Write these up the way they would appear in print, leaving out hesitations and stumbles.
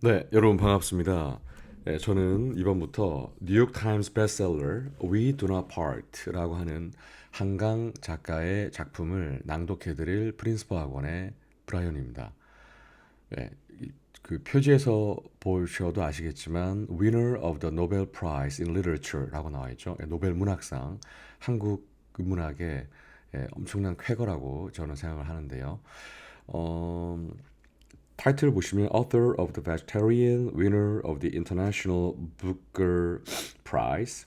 네, 여러분 반갑습니다. 네, 저는 이번부터 뉴욕 타임스 베스트셀러 We Do Not Part라고 하는 한강 작가의 작품을 낭독해드릴 프린스퍼 학원의 브라이언입니다. 네, 그 표지에서 보셔도 아시겠지만 Winner of the Nobel Prize in Literature라고 나와 있죠. 노벨 문학상, 한국 문학의 엄청난 쾌거라고 저는 생각을 하는데요. 어, 타이틀 보시면 Author of the Vegetarian, Winner of the International Booker Prize,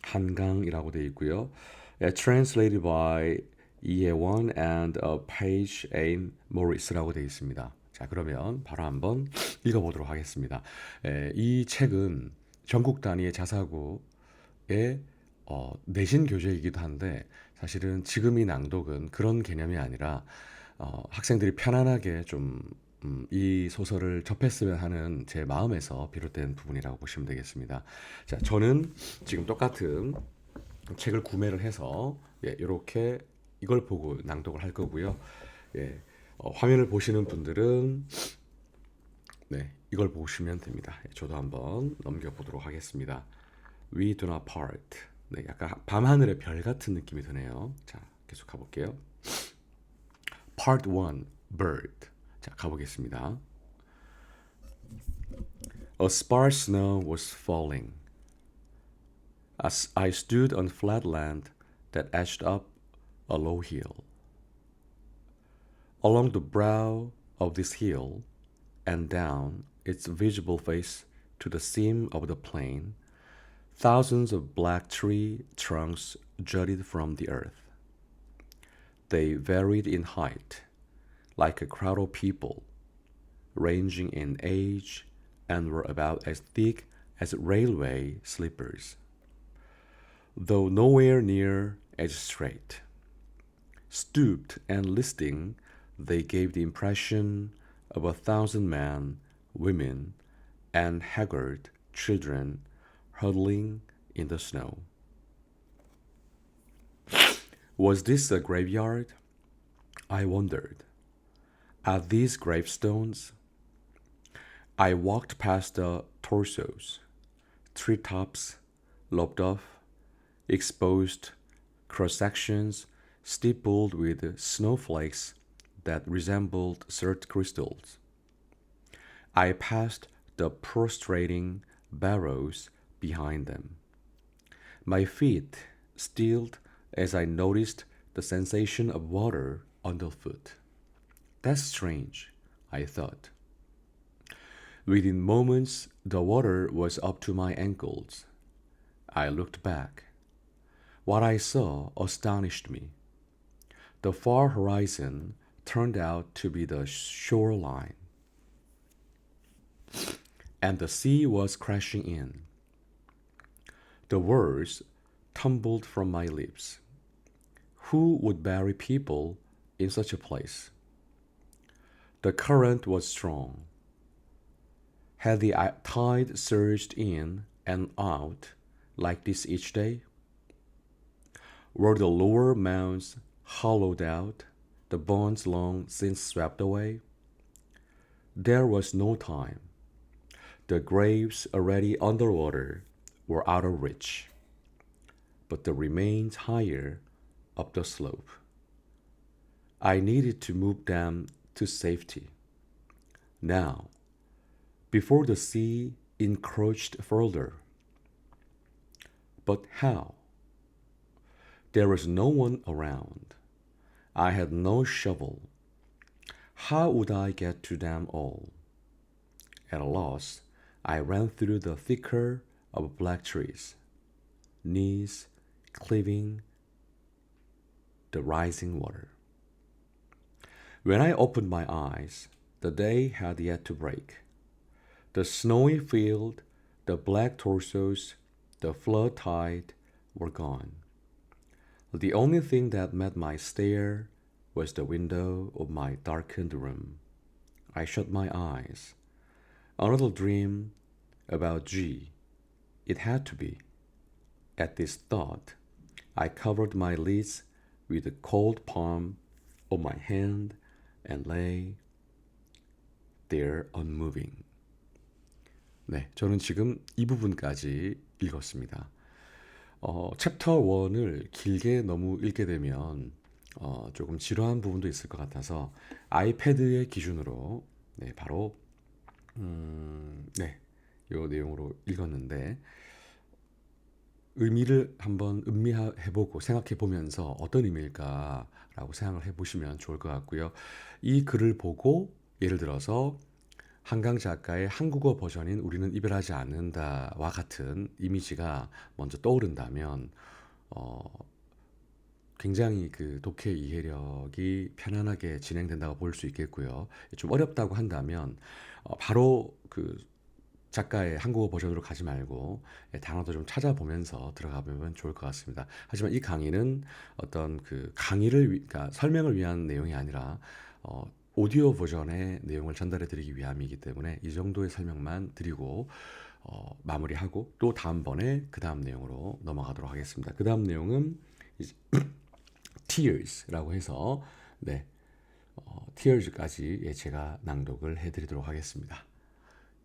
한강이라고 되어 있고요. Translated by 이혜원 and Page A. Morris라고 되어 있습니다. 자, 그러면 바로 한번 읽어보도록 하겠습니다. 이 책은 전국 단위의 자사고의 내신 교재이기도 한데 사실은 지금 이 낭독은 그런 개념이 아니라 학생들이 편안하게 좀 이 소설을 접했으면 하는 제 마음에서 비롯된 부분이라고 보시면 되겠습니다. 자, 저는 지금 똑같은 책을 구매를 해서 이렇게 이걸 보고 낭독을 할 거고요. 예, 화면을 보시는 분들은 이걸 보시면 됩니다. 저도 한번 넘겨보도록 하겠습니다. We do not part. 네, 약간 밤하늘의 별 같은 느낌이 드네요. 자, 계속 가볼게요. Part 1, Bird. 자, 가보겠습니다. A sparse snow was falling. As I stood on flat land that edged up a low hill. Along the brow of this hill and down its visible face to the seam of the plain, thousands of black tree trunks jutted from the earth. They varied in height, like a crowd of people, ranging in age, and were about as thick as railway sleepers, though nowhere near as straight. Stooped and listing, they gave the impression of 1,000 men, women, and haggard children huddling in the snow. Was this a graveyard? I wondered. Are these gravestones? I walked past the torsos, treetops lopped off, exposed cross sections stippled with snowflakes that resembled surf crystals. I passed the prostrating barrows behind them. My feet stilled as I noticed the sensation of water underfoot. That's strange, I thought. Within moments, the water was up to my ankles. I looked back. What I saw astonished me. The far horizon turned out to be the shoreline, and the sea was crashing in. The words tumbled from my lips. Who would bury people in such a place? The current was strong. Had the tide surged in and out like this each day? Were the lower mounds hollowed out, the bones long since swept away? There was no time. The graves already underwater were out of reach, but the remains higher up the slope. I needed to move them to safety. Now, before the sea encroached further. But how? There was no one around. I had no shovel. How would I get to them all? At a loss, I ran through the thicker of black trees, knees cleaving the rising water. When I opened my eyes, the day had yet to break. The snowy field, the black torsos, the flood tide were gone. The only thing that met my stare was the window of my darkened room. I shut my eyes. Another dream about G. It had to be. At this thought, I covered my lids with the cold palm of my hand and lay there unmoving. 네, 저는 지금 이 부분까지 읽었습니다. 챕터 1을 길게 너무 읽게 되면 조금 지루한 부분도 있을 것 같아서 아이패드의 기준으로 네, 바로 네, 요 내용으로 읽었는데 의미를 한번 음미해보고 생각해보면서 어떤 의미일까라고 생각을 해보시면 좋을 것 같고요. 이 글을 보고 예를 들어서 한강 작가의 한국어 버전인 우리는 이별하지 않는다와 같은 이미지가 먼저 떠오른다면 어, 굉장히 그 독해 이해력이 편안하게 진행된다고 볼 수 있겠고요. 좀 어렵다고 한다면 바로 그 작가의 한국어 버전으로 가지 말고 단어도 좀 찾아보면서 들어가 보면 좋을 것 같습니다. 하지만 이 강의는 어떤 그 그러니까 설명을 위한 내용이 아니라 오디오 버전의 내용을 전달해 드리기 위함이기 때문에 이 정도의 설명만 드리고 마무리하고 또 다음번에 그 다음 내용으로 넘어가도록 하겠습니다. 그 다음 내용은 이제 tears라고 해서 네, tears까지 제가 낭독을 해드리도록 하겠습니다.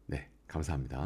네, 감사합니다.